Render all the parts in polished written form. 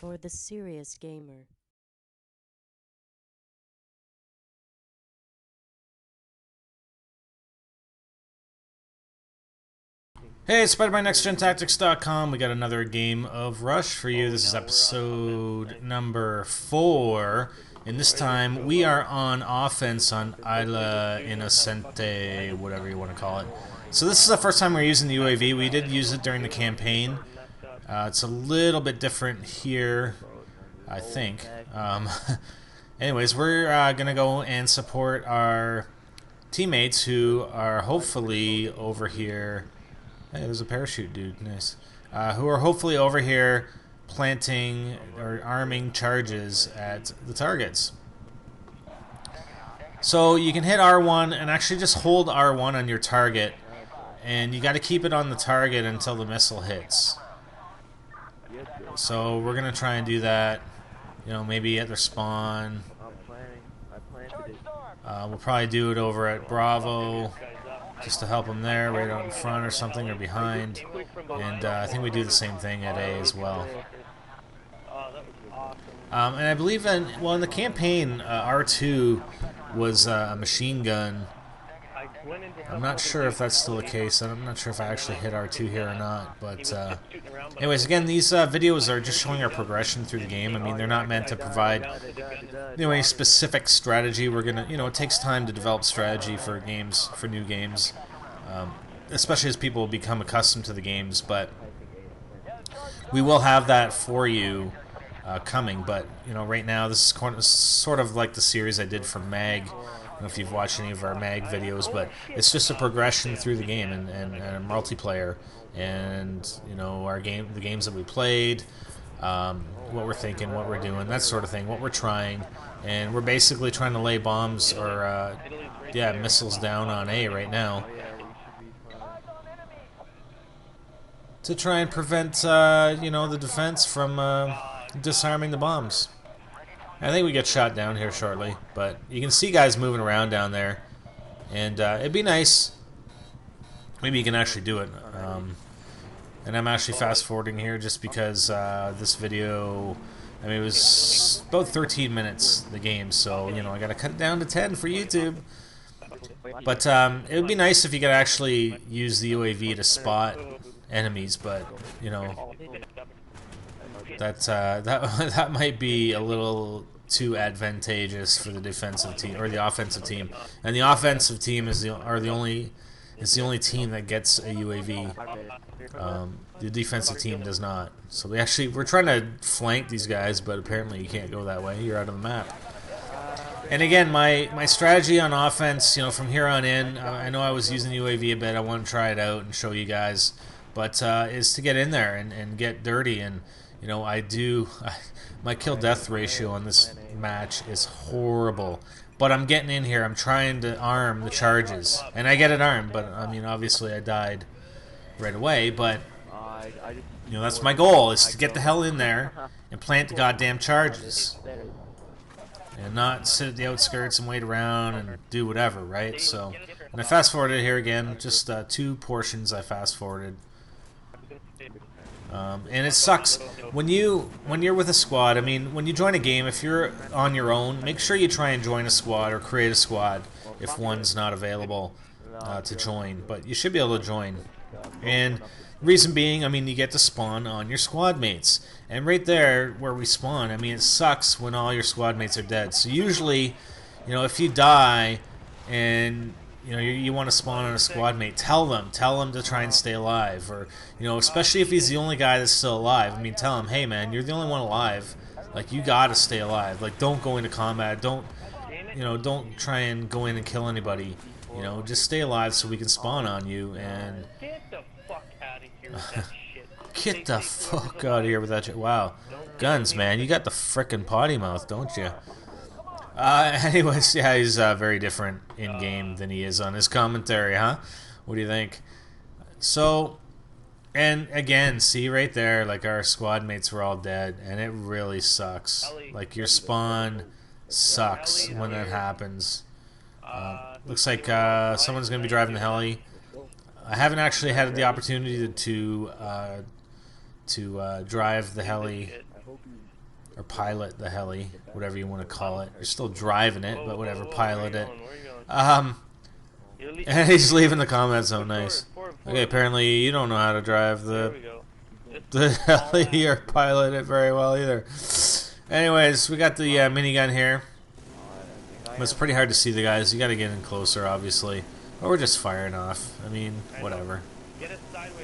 for the serious gamer. Hey, it's SpiderManNextGenTactics.com. We got another game of Rush for you. This is episode number 4. And this time we are on offense on Isla Inocente, whatever you want to call it. So this is the first time we're using the UAV. We did use it during the campaign. It's a little bit different here, I think. Anyways, we're going to go and support our teammates who are hopefully over here. Hey, there's a parachute, dude. Nice. Who are hopefully over here planting or arming charges at the targets. So you can hit R1 and actually just hold R1 on your target, and you got to keep it on the target until the missile hits. So we're gonna try and do that. You know, maybe at their spawn. We'll probably do it over at Bravo, just to help them there, right out in front or something, or behind. And I think we do the same thing at A as well. And I believe in the campaign, R2 was a machine gun. I'm not sure if that's still the case. I'm not sure if I actually hit R2 here or not. But anyways, again, these videos are just showing our progression through the game. I mean, they're not meant to provide any specific strategy. We're gonna, it takes time to develop strategy for games, for new games, especially as people become accustomed to the games. But we will have that for you coming. But right now, this is sort of like the series I did for Mag. I don't know if you've watched any of our Mag videos, but it's just a progression through the game and a multiplayer, and the games that we played, what we're thinking, what we're doing, that sort of thing, what we're trying, and we're basically trying to lay bombs or missiles down on A right now to try and prevent the defense from disarming the bombs. I think we get shot down here shortly, but you can see guys moving around down there, and it'd be nice. Maybe you can actually do it. And I'm actually fast forwarding here just because this video, it was about 13 minutes, the game, so I gotta cut it down to 10 for YouTube. But it would be nice if you could actually use the UAV to spot enemies, but that might be a little too advantageous for the defensive team or the offensive team. And the offensive team is the only team that gets a UAV. The defensive team does not. So we're trying to flank these guys, but apparently you can't go that way. You're out of the map. And again, my strategy on offense, from here on in, I know I was using the UAV a bit. I want to try it out and show you guys, but is to get in there and get dirty. And my kill-death ratio on this match is horrible. But I'm getting in here. I'm trying to arm the charges. And I get it armed, but, obviously I died right away. But, that's my goal, is to get the hell in there and plant the goddamn charges. And not sit at the outskirts and wait around and do whatever, right? So, and I fast-forwarded here again. Just 2 portions I fast-forwarded. And it sucks when you're with a squad. When you join a game, if you're on your own, make sure you try and join a squad or create a squad if one's not available to join. But you should be able to join. And reason being, you get to spawn on your squad mates. And right there where we spawn, it sucks when all your squad mates are dead. So usually, if you die and you want to spawn on a squad mate, tell them to try and stay alive, or especially if he's the only guy that's still alive. Tell him, hey man, you're the only one alive. Like, you gotta stay alive. Like, don't go into combat. Don't try and go in and kill anybody. Just stay alive so we can spawn on you. And get the fuck out of here with that shit. Get the fuck out of here with that shit. Wow, guns, man. You got the frickin' potty mouth, don't you? Anyways, yeah, he's very different in-game than he is on his commentary, huh? What do you think? So, and again, see right there, like, our squad mates were all dead, and it really sucks. Like, your spawn sucks when that happens. Looks like someone's going to be driving the heli. I haven't actually had the opportunity to drive the heli or pilot the heli, whatever you want to call it. You're still driving it, but whatever, pilot it. And he's leaving the comment zone. Nice. Okay, apparently you don't know how to drive the heli or pilot it very well either. Anyways, we got the minigun here. But it's pretty hard to see the guys. You got to get in closer, obviously. Or we're just firing off. I mean, whatever.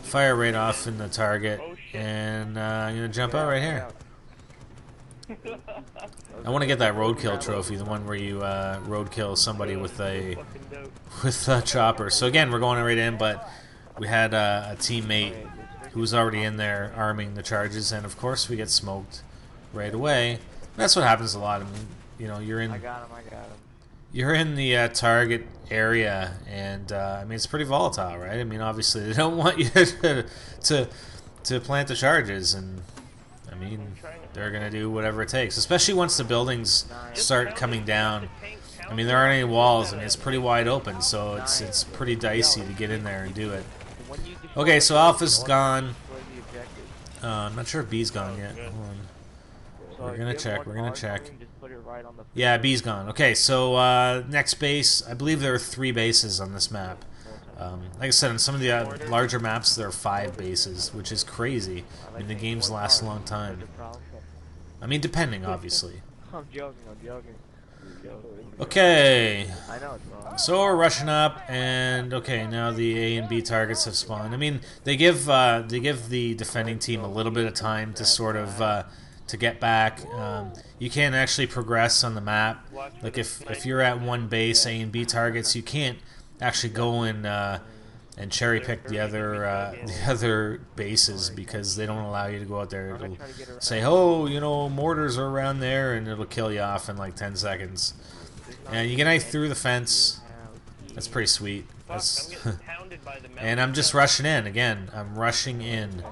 Fire right off in the target, and I'm gonna jump out right here. I want to get that roadkill trophy, the one where you roadkill somebody with a chopper. So again, we're going right in, but we had a teammate who was already in there arming the charges, and of course we get smoked right away. That's what happens a lot. I mean, you know, you're in. I got him. You're in the target area, and I mean it's pretty volatile, right? I mean, obviously they don't want you to plant the charges, and I mean they're gonna do whatever it takes, especially once the buildings start coming down. I mean there aren't any walls. I mean it's pretty wide open, so it's pretty dicey to get in there and do it. Okay, so Alpha's gone. I'm not sure if B's gone yet. Hold on. We're gonna check. We're gonna check. Yeah, B's gone. Okay, so next base. I believe there are 3 bases on this map. Like I said, on some of the larger maps, there are 5 bases, which is crazy. I mean, the games last a long time. I mean, depending, obviously. I'm joking. Okay. So we're rushing up, and okay, now the A and B targets have spawned. I mean, they give the defending team a little bit of time to sort of to get back. You can't actually progress on the map. Like if you're at one base, A and B targets, you can't actually go and cherry pick the other bases because they don't allow you to go out there. It'll say, oh, you know, mortars are around there, and it'll kill you off in like 10 seconds. And you get knife through the fence. That's pretty sweet. And I'm just rushing in again. I'm rushing in,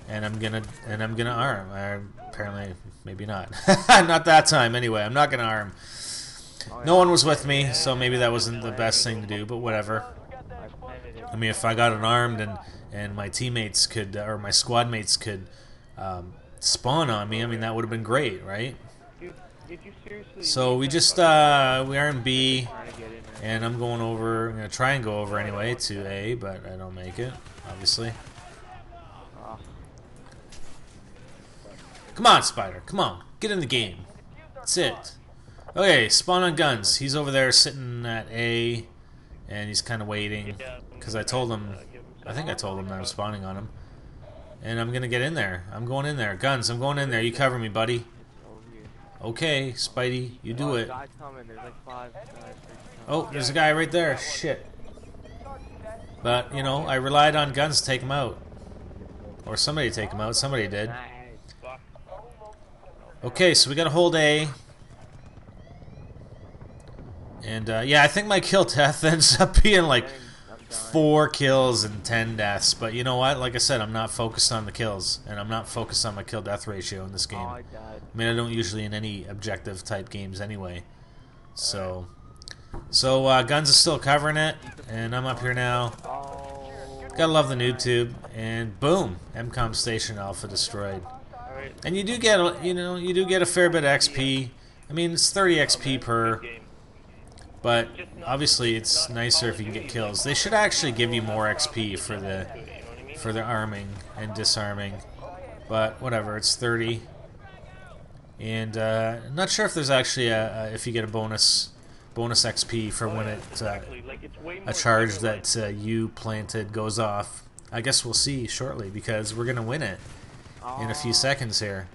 and I'm gonna arm. Apparently, maybe not. Not that time. Anyway, I'm not gonna arm. No one was with me, so maybe that wasn't the best thing to do. But whatever. I mean, if I got unarmed and my teammates could, or my squad mates could spawn on me, I mean, that would have been great, right? So we just, we are in B, and I'm going over, I'm going to try and go over anyway to A, but I don't make it, obviously. Come on, Spider, come on, get in the game. That's it. Okay, spawn on guns. He's over there sitting at A, and he's kind of waiting, because I told him, I think I told him that I'm spawning on him. And I'm going to get in there. I'm going in there. Guns, I'm going in there. You cover me, buddy. Okay, Spidey, you do it. Oh, there's a guy right there. Shit. But, you know, I relied on guns to take him out. Or somebody to take him out. Somebody did. Okay, so we got to hold A. And, yeah, I think my kill death ends up being like 4 kills and 10 deaths. But you know what? Like I said, I'm not focused on the kills. And I'm not focused on my kill death ratio in this game. I mean, I don't usually in any objective type games anyway. So Guns is still covering it. And I'm up here now. Gotta love the noob tube. And boom, MCOM Station Alpha destroyed. And you do get, you do get a fair bit of XP. I mean, it's 30 XP per. But obviously, it's nicer if you can get kills. They should actually give you more XP for the arming and disarming. But whatever, it's 30. And I'm not sure if there's actually if you get a bonus XP for when a charge that you planted goes off. I guess we'll see shortly because we're gonna win it in a few seconds here.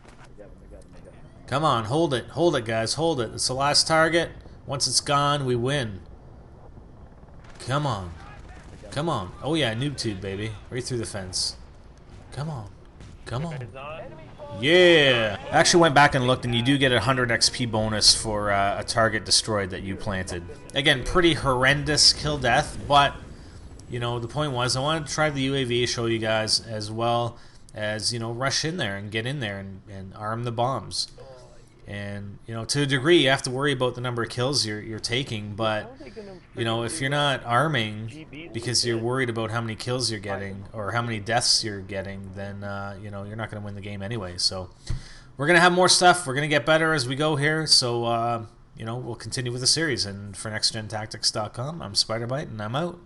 Come on, hold it, guys, hold it. It's the last target. Once it's gone, we win. Come on. Come on. Oh yeah, noob tube, baby. Right through the fence. Come on. Come on. Yeah! I actually went back and looked, and you do get a 100 XP bonus for a target destroyed that you planted. Again, pretty horrendous kill death, but, you know, the point was I wanted to try the UAV, show you guys, as well as, you know, rush in there and get in there and arm the bombs. And, you know, to a degree, you have to worry about the number of kills you're taking, but, you know, if you're not arming because you're worried about how many kills you're getting or how many deaths you're getting, then, you know, you're not going to win the game anyway. So, we're gonna have more stuff. We're gonna get better as we go here. So we'll continue with the series. And for NextGenTactics.com, I'm SpiderBite, and I'm out.